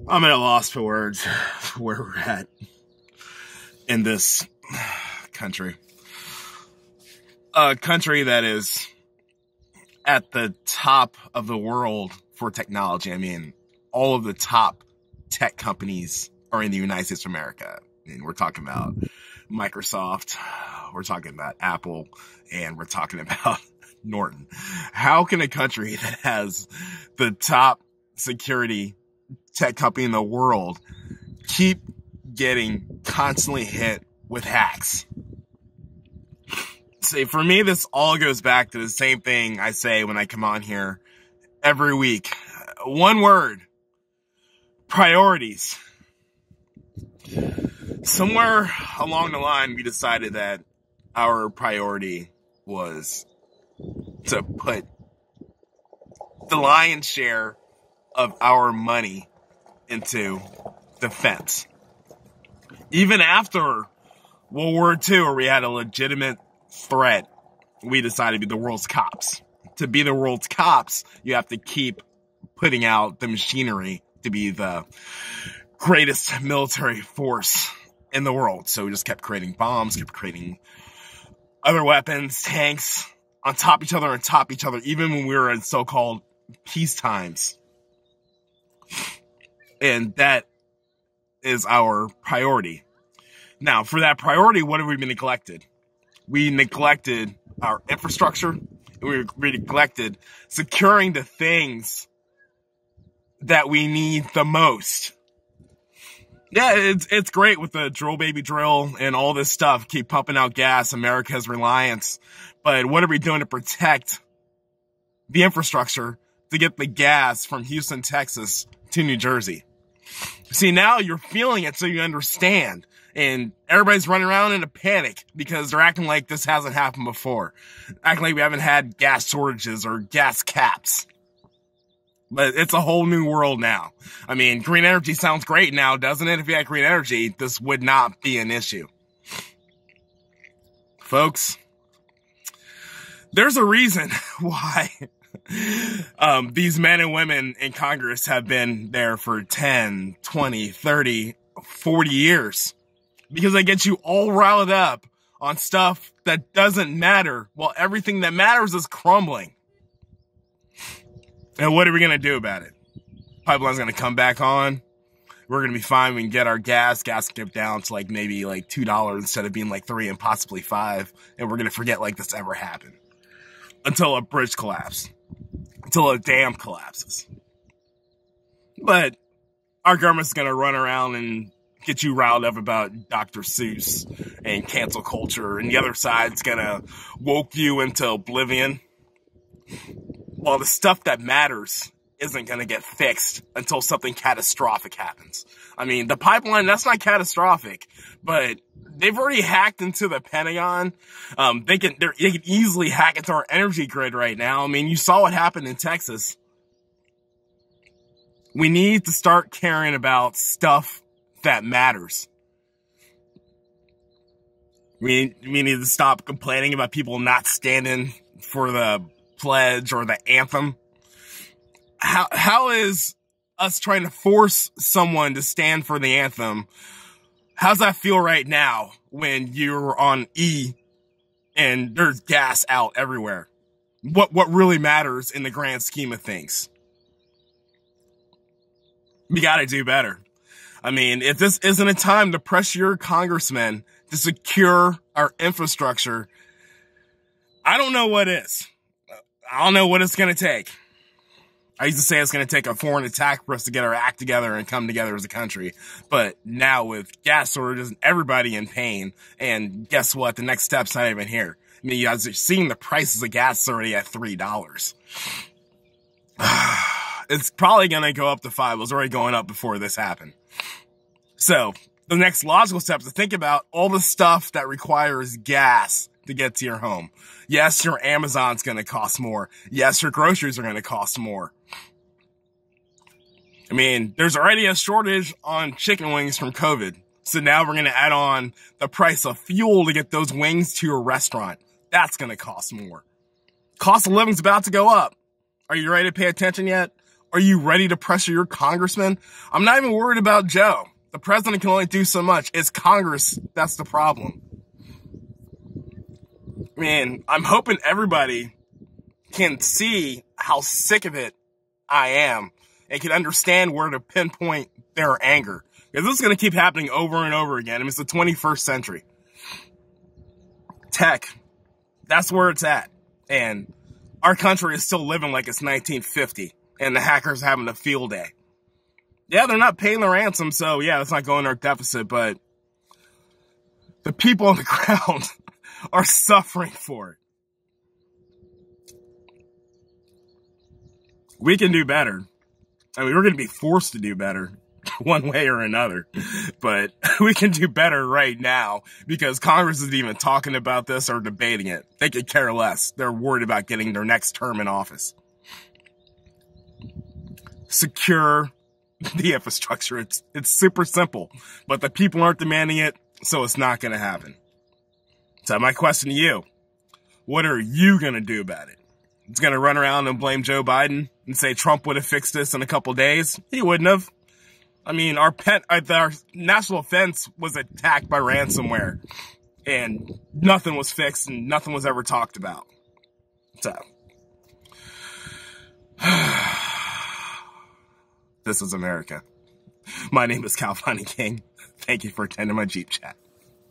I'm at a loss for words where we're at in this country. A country that is at the top of the world for technology. I mean, all of the top tech companies are in the United States of America. I mean, we're talking about Microsoft, we're talking about Apple, and we're talking about Norton. How can a country that has the top security tech company in the world keep getting constantly hit with hacks? See, for me, this all goes back to the same thing I say when I come on here every week. One word: priorities. Somewhere along the line, we decided that our priority was to put the lion's share of our money into defense. Even after World War II, where we had a legitimate threat, we decided to be the world's cops. To be the world's cops, you have to keep putting out the machinery to be the greatest military force in the world. So we just kept creating bombs, kept creating other weapons, tanks, on top of each other, even when we were in so-called peace times. And that is our priority. Now, for that priority, what have we been neglected? We neglected our infrastructure, and we neglected securing the things that we need the most. Yeah, it's great with the drill baby drill and all this stuff. Keep pumping out gas, America's reliance. But what are we doing to protect the infrastructure to get the gas from Houston, Texas to New Jersey? See, now you're feeling it, so you understand. And everybody's running around in a panic because they're acting like this hasn't happened before. Acting like we haven't had gas shortages or gas caps. But it's a whole new world now. I mean, green energy sounds great now, doesn't it? If you had green energy, this would not be an issue. Folks, there's a reason why these men and women in Congress have been there for 10, 20, 30, 40 years. Because they get you all riled up on stuff that doesn't matter while everything that matters is crumbling. And what are we going to do about it? Pipeline's going to come back on. We're going to be fine. We can get our gas get down to maybe $2 instead of being $3 and possibly $5. And we're going to forget this ever happened. Until a bridge collapses. Until a dam collapses. But our government's going to run around and get you riled up about Dr. Seuss and cancel culture. And the other side's going to woke you into oblivion. Well, the stuff that matters isn't going to get fixed until something catastrophic happens. I mean, the pipeline, that's not catastrophic, but they've already hacked into the Pentagon. They can easily hack into our energy grid right now. I mean, you saw what happened in Texas. We need to start caring about stuff that matters. We need to stop complaining about people not standing for the pledge or the anthem. How is us trying to force someone to stand for the anthem? How's that feel right now when you're on E and there's gas out everywhere? What really matters in the grand scheme of things? We gotta do better. I mean, if this isn't a time to pressure your congressmen to secure our infrastructure, I don't know what is. I don't know what it's going to take. I used to say it's going to take a foreign attack for us to get our act together and come together as a country. But now with gas shortages and everybody in pain, and guess what? The next step's not even here. I mean, you guys are seeing the prices of gas already at $3. It's probably going to go up to $5. It was already going up before this happened. So the next logical step is to think about all the stuff that requires gas to get to your home. Yes, your Amazon's going to cost more. Yes, your groceries are going to cost more. I mean, there's already a shortage on chicken wings from COVID. So now we're going to add on the price of fuel to get those wings to your restaurant. That's going to cost more. Cost of living's about to go up. Are you ready to pay attention yet? Are you ready to pressure your congressman? I'm not even worried about Joe. The president can only do so much. It's Congress that's the problem. I mean, I'm hoping everybody can see how sick of it I am and can understand where to pinpoint their anger. Because this is going to keep happening over and over again. I mean, it's the 21st century. Tech, that's where it's at. And our country is still living like it's 1950. And the hackers are having a field day. Yeah, they're not paying the ransom, so yeah, it's not going to our deficit, but the people on the ground are suffering for it. We can do better. I mean, we're going to be forced to do better one way or another, but we can do better right now because Congress isn't even talking about this or debating it. They could care less. They're worried about getting their next term in office. Secure the infrastructure. It's super simple, but the people aren't demanding it, so it's not going to happen. So my question to you, what are you going to do about it? It's going to run around and blame Joe Biden and say Trump would have fixed this in a couple days? He wouldn't have. I mean, our national defense was attacked by ransomware and nothing was fixed and nothing was ever talked about. So, this is America. My name is Cal Funny King. Thank you for attending my Jeep chat.